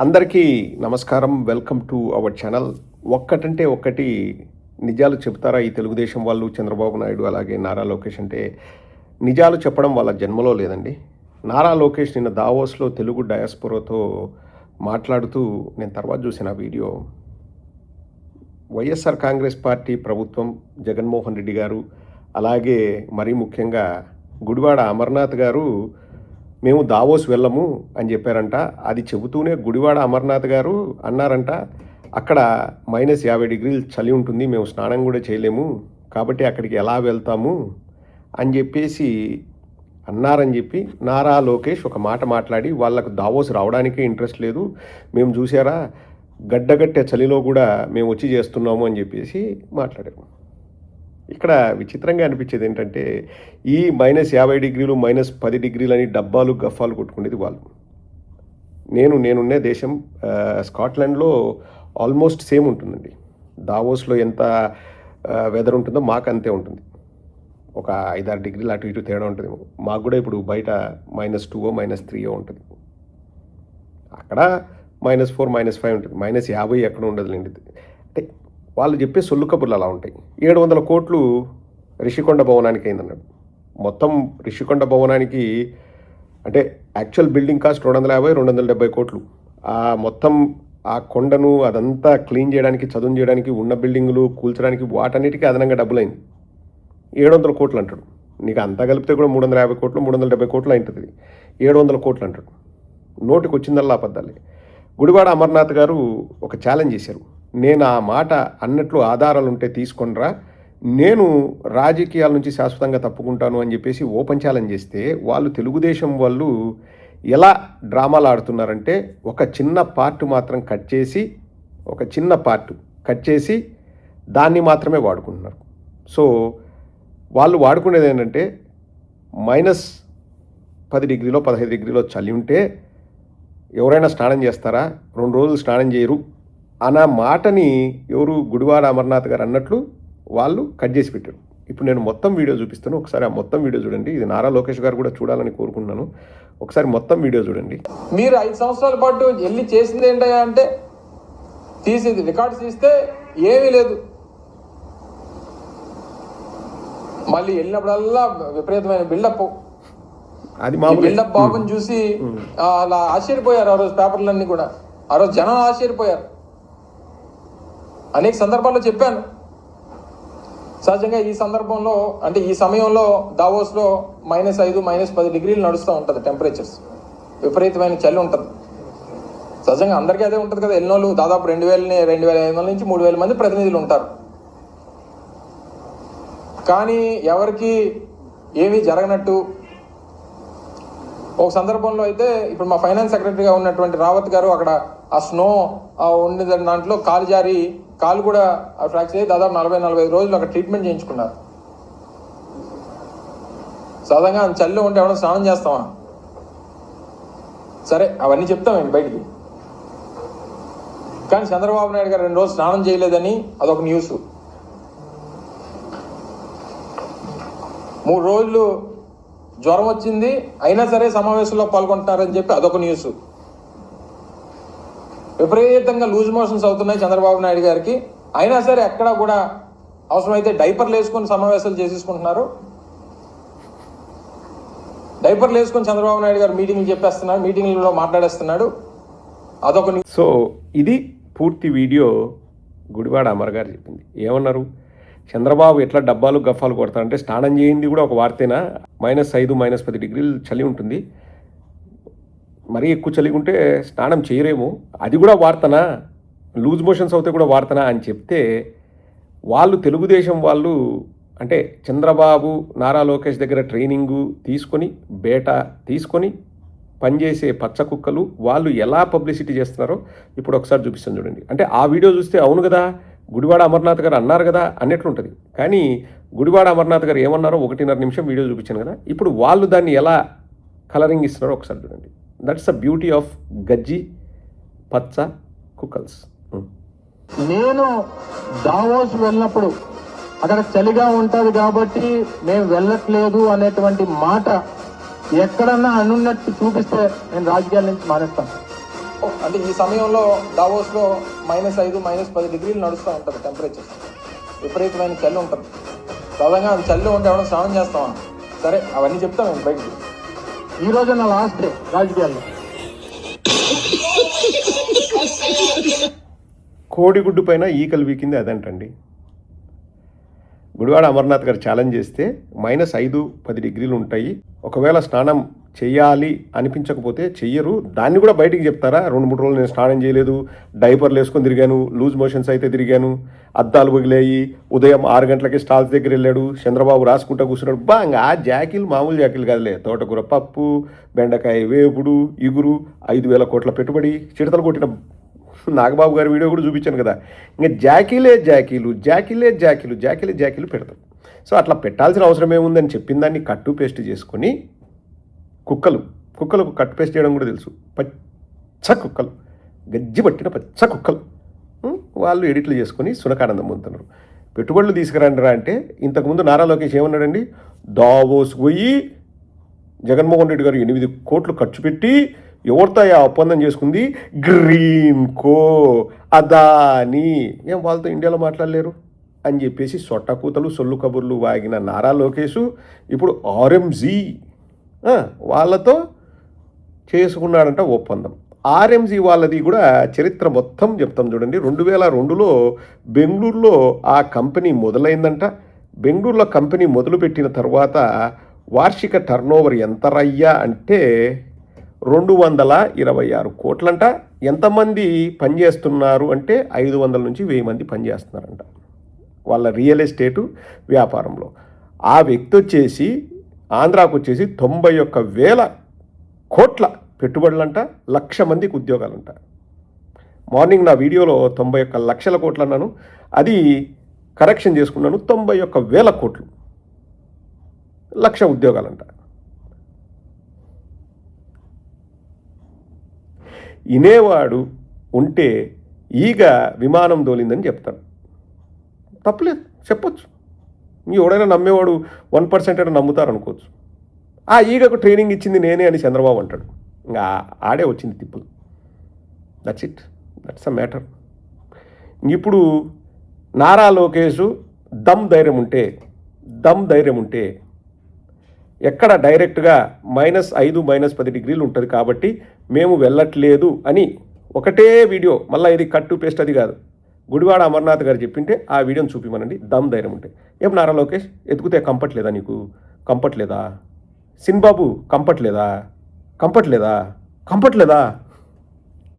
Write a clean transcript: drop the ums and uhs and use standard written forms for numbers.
అందరికీ నమస్కారం. Welcome to our channel. ఒక్కటంటే ఒక్కటి నిజాలు చెప్తారా ఈ తెలుగుదేశం వాళ్ళు, చంద్రబాబు నాయుడు అలాగే నారా లోకేష్ అంటే నిజాలు చెప్పడం వాళ్ళ జన్మలో లేదండి. నారా లోకేష్ నిన్న దావోస్లో తెలుగు డయాస్పోరాతో మాట్లాడుతూ నేను తర్వాత చూసిన వీడియో, వైఎస్ఆర్ కాంగ్రెస్ పార్టీ ప్రభుత్వం, జగన్మోహన్ రెడ్డి గారు అలాగే మరీ ముఖ్యంగా గుడివాడ అమర్నాథ్ గారు మేము దావోస్ వెళ్ళము అని చెప్పారంట. అది చెబుతూనే గుడివాడ అమర్నాథ్ గారు అన్నారంట, అక్కడ -50 డిగ్రీలు చలి ఉంటుంది, మేము స్నానం కూడా చేయలేము, కాబట్టి అక్కడికి ఎలా వెళ్తాము అని చెప్పేసి అన్నారని చెప్పి నారా లోకేష్ ఒక మాట మాట్లాడి వాళ్ళకు దావోస్ రావడానికే ఇంట్రెస్ట్ లేదు, మేము చూసారా గడ్డగట్టే చలిలో కూడా మేము వచ్చి చేస్తున్నాము అని చెప్పేసి మాట్లాడారు. ఇక్కడ విచిత్రంగా అనిపించేది ఏంటంటే ఈ -50 డిగ్రీలు -10 డిగ్రీలు అని డబ్బాలు గఫాలు కొట్టుకునేది వాళ్ళు. నేనున్నే దేశం స్కాట్లాండ్లో ఆల్మోస్ట్ సేమ్ ఉంటుందండి. దావోస్లో ఎంత వెదర్ ఉంటుందో మాకు అంతే ఉంటుంది, ఒక 5-6 డిగ్రీలు అటు ఇటు తేడా ఉంటుంది. మాకు కూడా ఇప్పుడు బయట -2 -3 ఉంటుంది, అక్కడ -4 -5 ఉంటుంది, -50 ఎక్కడ ఉండదులేండి. అంటే వాళ్ళు చెప్పే సొల్లు కబుర్లు అలా ఉంటాయి. 700 కోట్లు రిషికొండ భవనానికి అయిందన్నాడు. మొత్తం రిషికొండ భవనానికి అంటే యాక్చువల్ బిల్డింగ్ కాస్ట్ 250-270 కోట్లు. ఆ మొత్తం ఆ కొండను అదంతా క్లీన్ చేయడానికి, చదును చేయడానికి, ఉన్న బిల్డింగులు కూల్చడానికి, వాటన్నిటికీ అదనంగా డబ్బులైంది. 700 కోట్లు అంటాడు. నీకు అంతా కలిపితే కూడా 350 కోట్లు 370 కోట్లు అయింటుంది. 700 కోట్లు అంటాడు. నోటికి వచ్చిందల్లా అబద్ధాలే. గుడివాడ అమర్నాథ్ గారు ఒక ఛాలెంజ్ చేశారు, నేను ఆ మాట అన్నట్లు ఆధారాలుంటే తీసుకొనిరా, నేను రాజకీయాల నుంచి శాశ్వతంగా తప్పుకుంటాను అని చెప్పేసి ఓపెన్ ఛాలెంజ్ చేస్తే వాళ్ళు తెలుగుదేశం వాళ్ళు ఎలా డ్రామాలు ఆడుతున్నారంటే ఒక చిన్న పార్ట్ మాత్రం కట్ చేసి దాన్ని మాత్రమే వాడుకుంటున్నారు. సో వాళ్ళు వాడుకునేది ఏంటంటే -10 డిగ్రీలో 15 డిగ్రీలో చలి ఉంటే ఎవరైనా స్నానం చేస్తారా, 2 రోజులు స్నానం చేయరు అన్న మాటని ఎవరు గుడివాడ అమర్నాథ్ గారు అన్నట్లు వాళ్ళు కట్ చేసి పెట్టారు. ఇప్పుడు నేను మొత్తం వీడియో చూపిస్తాను, ఒకసారి ఆ మొత్తం వీడియో చూడండి. ఇది నారా లోకేష్ గారు కూడా చూడాలని కోరుకుంటున్నాను. ఒకసారి మొత్తం వీడియో చూడండి. మీరు 5 సంవత్సరాల పాటు వెళ్ళి చేసింది ఏంటయ్యా అంటే తీసింది రికార్డ్స్ తీస్తే ఏమీ లేదు. మళ్ళీ వెళ్ళినప్పుడల్లా విపరీతమైన బిల్డప్. అది బిల్డప్ బాబుని చూసి అలా ఆశ్చర్యపోయారు. ఆ రోజు పేపర్లన్నీ కూడా, ఆ రోజు జనం ఆశ్చర్యపోయారు. అనేక సందర్భాల్లో చెప్పాను. సహజంగా ఈ సందర్భంలో అంటే ఈ సమయంలో దావోస్లో -5 -10 డిగ్రీలు నడుస్తూ ఉంటుంది టెంపరేచర్స్. విపరీతమైన చలి ఉంటుంది. సహజంగా అందరికీ అదే ఉంటుంది కదా. ఎన్నోళ్ళు దాదాపు 2,500 నుంచి 3,000 మంది ప్రతినిధులు ఉంటారు. కానీ ఎవరికి ఏమీ జరగనట్టు ఒక సందర్భంలో అయితే ఇప్పుడు మా ఫైనాన్స్ సెక్రటరీగా ఉన్నటువంటి రావత్ గారు అక్కడ ఆ స్నో ఉండే దాంట్లో కాలు జారి కాలు కూడా ఫ్రాక్చర్ అయ్యి దాదాపు 40-45 రోజులు అక్కడ ట్రీట్మెంట్ చేయించుకున్నారు. సాధారణంగా చలిలో ఉంటే ఎవరైనా స్నానం చేస్తామా? సరే అవన్నీ చెప్తామండి బయటికి. కానీ చంద్రబాబు నాయుడు గారు 2 రోజులు స్నానం చేయలేదని అదొక న్యూస్. 3 రోజులు జ్వరం వచ్చింది అయినా సరే సమావేశంలో పాల్గొంటున్నారని చెప్పి అదొక న్యూస్. విపరీతంగా లూజ్ మోషన్స్ అవుతున్నాయి చంద్రబాబు నాయుడు గారికి, అయినా సరే ఎక్కడా కూడా అవసరమైతే డైపర్లు వేసుకొని సమావేశాలు చేసేసుకుంటున్నారు. డైపర్లు వేసుకొని చంద్రబాబు నాయుడు గారు మీటింగ్లు చెప్పేస్తున్నాడు, మీటింగ్లలో మాట్లాడేస్తున్నాడు. అదొక న్యూస్. సో ఇది పూర్తి వీడియో. గుడివాడ అమర్ గారు చెప్పింది ఏమన్నారు, చంద్రబాబు ఎట్లా డబ్బాలు గఫాలు కొడతారంటే స్నానం చేయింది కూడా ఒక వార్తేనా? -5 -10 డిగ్రీలు చలి ఉంటుంది, మరీ ఎక్కువ చలి ఉంటే స్నానం చేయరేమో, అది కూడా వార్తనా? లూజ్ మోషన్స్ అవుతే కూడా వార్తనా అని చెప్తే వాళ్ళు తెలుగుదేశం వాళ్ళు అంటే చంద్రబాబు నారా లోకేష్ దగ్గర ట్రైనింగు తీసుకొని బేటా తీసుకొని పనిచేసే పచ్చ కుక్కలు వాళ్ళు ఎలా పబ్లిసిటీ చేస్తున్నారో ఇప్పుడు ఒకసారి చూపిస్తాను చూడండి. అంటే ఆ వీడియో చూస్తే అవును కదా గుడివాడ అమర్నాథ్ గారు అన్నారు కదా అన్నట్లుంటుంది. కానీ గుడివాడ అమర్నాథ్ గారు ఏమన్నారో 1.5 నిమిషం వీడియో చూపించాను కదా, ఇప్పుడు వాళ్ళు దాన్ని ఎలా కలరింగ్ ఇస్తున్నారో ఒకసారి చూడండి. దట్స్ ద బ్యూటీ ఆఫ్ గజ్జి పచ్చ కుక్కల్స్. నేను దావోస్ వెళ్ళినప్పుడు అక్కడ చలిగా ఉంటుంది కాబట్టి మేము వెళ్ళట్లేదు అనేటువంటి మాట ఎక్కడన్నా అనున్నట్టు చూపిస్తే నేను రాజకీయాల నుంచి మానేస్తాను. అంటే ఈ సమయంలో దావోస్లో -5 -10 డిగ్రీలు నడుస్తూ ఉంటుంది టెంపరేచర్. విపరీతమైన చలి ఉంటుంది. సాధారణంగా అది చల్లి ఉంటే ఎవరైనా స్నానం చేస్తామా? సరే, అవన్నీ చెప్తాం మేము బయటికి. ఈ రోజు నా లాస్ట్ డే రాజకీయాల్లో. కోడిగుడ్డు పైన ఈకలు వీకింది అదంటండి. గుడివాడ అమర్నాథ్ గారు ఛాలెంజ్ చేస్తే -5-10 డిగ్రీలు ఉంటాయి. ఒకవేళ స్నానం చేయాలి అనిపించకపోతే చెయ్యరు. దాన్ని కూడా బయటికి చెప్తారా? 2-3 రోజులు నేను స్నానం చేయలేదు, డైపర్లు వేసుకొని తిరిగాను, లూజ్ మోషన్స్ అయితే తిరిగాను, అద్దాలు పగిలాయి, ఉదయం 6 గంటలకి స్టాల్స్ దగ్గర వెళ్ళాడు, చంద్రబాబు రాసుకుంటా కూర్చున్నాడు. బాగా ఆ జాకీలు మామూలు జాకీలు కాదులే. తోటకూర పప్పు, బెండకాయ వేపుడు, ఇగురు, 5,000 కోట్ల పెట్టుబడి, చిడతలు కొట్టిన నాగబాబు గారి వీడియో కూడా చూపించాను కదా. ఇంకా జాకీలు పెడతారు. సో అట్లా పెట్టాల్సిన అవసరం ఏముందని చెప్పిన దాన్ని కట్టు పేస్ట్ చేసుకొని కుక్కలకు కట్టు పేస్ట్ చేయడం కూడా తెలుసు. పచ్చ కుక్కలు, గజ్జి పట్టిన పచ్చ కుక్కలు వాళ్ళు ఎడిట్లు చేసుకొని సునకానందం పొందుతున్నారు. పెట్టుబడులు తీసుకురండిరా అంటే ఇంతకుముందు నారా లోకేష్ ఏమన్నాడండి? దావోస్ పోయి జగన్మోహన్ రెడ్డి గారు 8 కోట్లు ఖర్చు పెట్టి ఎవరితో ఆ ఒప్పందం చేసుకుంది? గ్రీన్ కో, అదాని. ఏం వాళ్ళతో ఇండియాలో మాట్లాడలేరు అని చెప్పేసి సొట్టకూతలు సొల్లు కబుర్లు వాగిన నారా లోకేష్ ఇప్పుడు ఆర్ఎంజీ వాళ్ళతో చేసుకున్నాడంట ఒప్పందం. ఆర్ఎంజీ వాళ్ళది కూడా చరిత్ర మొత్తం చెప్తాం చూడండి. 2002లో బెంగళూరులో ఆ కంపెనీ మొదలైందంట. బెంగళూరులో కంపెనీ మొదలుపెట్టిన తర్వాత వార్షిక టర్నోవర్ ఎంతరయ్యా అంటే 226 కోట్లంట. ఎంతమంది పనిచేస్తున్నారు అంటే 500 నుంచి 1000 మంది పనిచేస్తున్నారంట వాళ్ళ రియల్ ఎస్టేటు వ్యాపారంలో. ఆ వ్యక్తి వచ్చేసి ఆంధ్రాకు వచ్చేసి 91,000 కోట్ల పెట్టుబడులంట, 1,00,000 మందికి ఉద్యోగాలంట. మార్నింగ్ నా వీడియోలో 91 లక్షల కోట్లు అన్నాను, అది కరెక్షన్ చేసుకున్నాను. 91,000 కోట్లు, 1,00,000 ఉద్యోగాలంట. ఇనేవాడు ఉంటే ఈగ విమానం దోలిందని చెప్తాడు. తప్పులేదు, చెప్పొచ్చు. ఎవడైనా నమ్మేవాడు 1% అయినా నమ్ముతారు అనుకోవచ్చు. ఆ ఈగకు ట్రైనింగ్ ఇచ్చింది నేనే అని చంద్రబాబు అంటాడు. ఇంకా ఆడే వచ్చింది తిప్పులు. That's a matter. ఇప్పుడు నారా లోకేష్ దమ్ ధైర్యం ఉంటే ఎక్కడ డైరెక్ట్గా -5 -10 డిగ్రీలు ఉంటుంది కాబట్టి మేము వెళ్ళట్లేదు అని ఒకటే వీడియో, మళ్ళీ ఇది కట్టు పేస్ట్ అది కాదు, గుడివాడ అమర్నాథ్ గారు చెప్పింటే ఆ వీడియోని చూపిమనండి. దమ్ ధైర్యం ఉంటే. ఏం నారా లోకేష్ ఎత్తుకుతే కంఫర్ట్ లేదా నీకు? కంఫర్ట్ లేదా? సిన్బాబు కంఫర్ట్ లేదా?